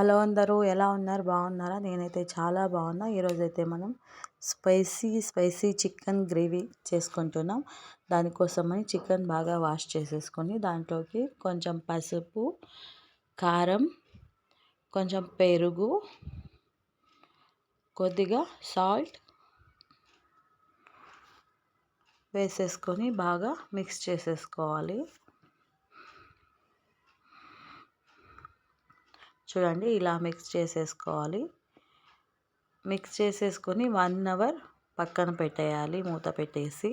Hello అందరూ ఎలా ఉన్నారు? బాగున్నారా? నేనైతే చాలా బాగున్నా. ఈరోజైతే మనం స్పైసీ చికెన్ గ్రేవీ చేసుకుంటున్నాం. దానికోసమని చికెన్ బాగా వాష్ చేసేసుకొని దాంట్లోకి కొంచెం పసుపు, కారం, కొంచెం పెరుగు, కొద్దిగా సాల్ట్ వేసేసుకొని బాగా మిక్స్ చేసేసుకోవాలి. చూడండి, ఇలా మిక్స్ చేసేసుకోవాలి. మిక్స్ చేసేసుకొని 1 అవర్ పక్కన పెట్టేయాలి మూత పెట్టేసి.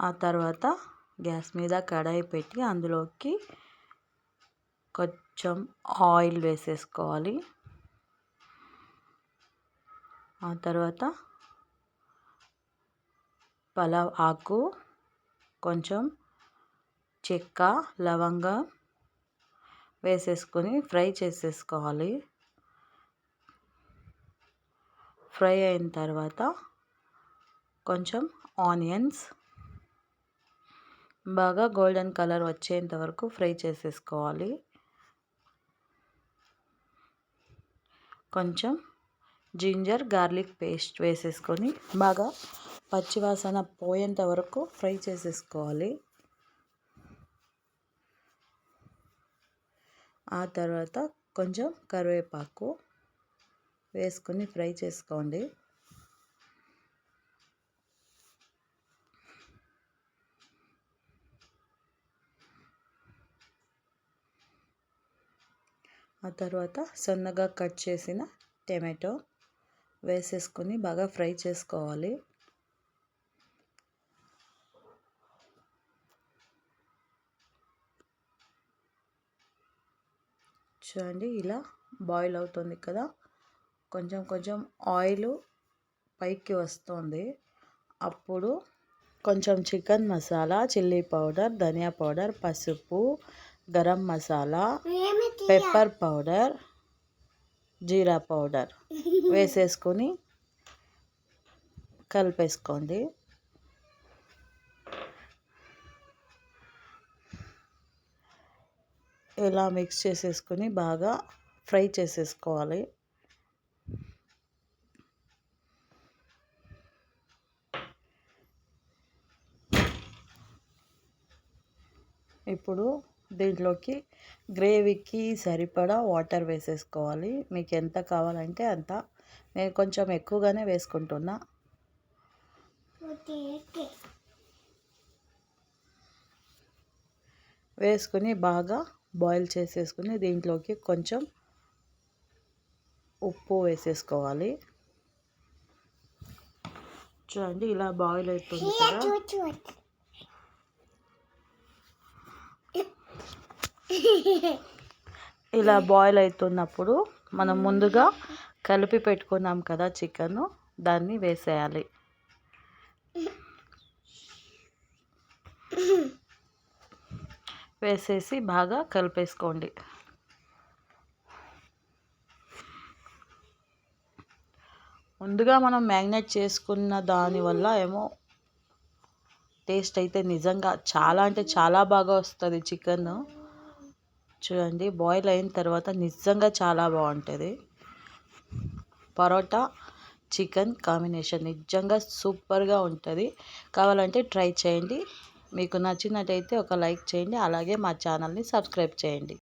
ఆ తర్వాత గ్యాస్ మీద కడాయి పెట్టి అందులోకి కొంచెం ఆయిల్ వేసేసుకోవాలి. ఆ తర్వాత పలావ్ ఆకు, కొంచెం చెక్క, లవంగం వేసేసుకొని ఫ్రై చేసేసుకోవాలి. ఫ్రై అయిన తర్వాత కొంచెం ఆనియన్స్ బాగా గోల్డెన్ కలర్ వచ్చేంత వరకు ఫ్రై చేసేసుకోవాలి. కొంచెం జింజర్ గార్లిక్ పేస్ట్ వేసేసుకొని బాగా పచ్చివాసన పోయేంత వరకు ఫ్రై చేసేసుకోవాలి. ఆ తర్వాత కొంచెం కరివేపాకు వేసుకొని ఫ్రై చేసుకోండి. ఆ తర్వాత సన్నగా కట్ చేసిన టమాటో వేసేసుకొని బాగా ఫ్రై చేసుకోవాలి. చూడండి, ఇలా బాయిల్ అవుతుంది కదా, కొంచెం ఆయిల్ పైకి వస్తుంది. అప్పుడు కొంచెం చికెన్ మసాలా, చిల్లీ పౌడర్, ధనియా పౌడర్, పసుపు, గరం మసాలా, పెప్పర్ పౌడర్, జీరా పౌడర్ వేసేసుకొని కలిపేసుకోండి. ఇలా మిక్స్ చేసేసుకొని బాగా ఫ్రై చేసేసుకోవాలి. ఇప్పుడు దీంట్లోకి గ్రేవీకి సరిపడా వాటర్ వేసేసుకోవాలి. మీకు ఎంత కావాలంటే అంత. నేను కొంచెం ఎక్కువగానే వేసుకుంటున్నా. వేసుకొని బాగా బాయిల్ చేసేసుకుని దీంట్లోకి కొంచెం ఉప్పు వేసేసుకోవాలి. చూడండి, ఇలా బాయిల్ అవుతుంది కదా, ఇలా బాయిల్ అవుతున్నప్పుడు మనం ముందుగా కలిపి పెట్టుకున్నాం కదా చికెన్, దాన్ని వేసేయాలి. వేసేసి బాగా కలిపేసుకోండి. ముందుగా మనం మ్యాగ్నేట్ చేసుకున్న దానివల్ల ఏమో టేస్ట్ అయితే నిజంగా చాలా అంటే చాలా బాగా వస్తుంది చికెన్. చూడండి, బాయిల్ అయిన తర్వాత నిజంగా చాలా బాగుంటుంది. పరోటా చికెన్ కాంబినేషన్ నిజంగా సూపర్గా ఉంటుంది. కావాలంటే ట్రై చేయండి. మీకు నచ్చినట్టయితే ఒక లైక్ చేయండి. అలాగే మా ఛానల్ని సబ్స్క్రైబ్ చేయండి.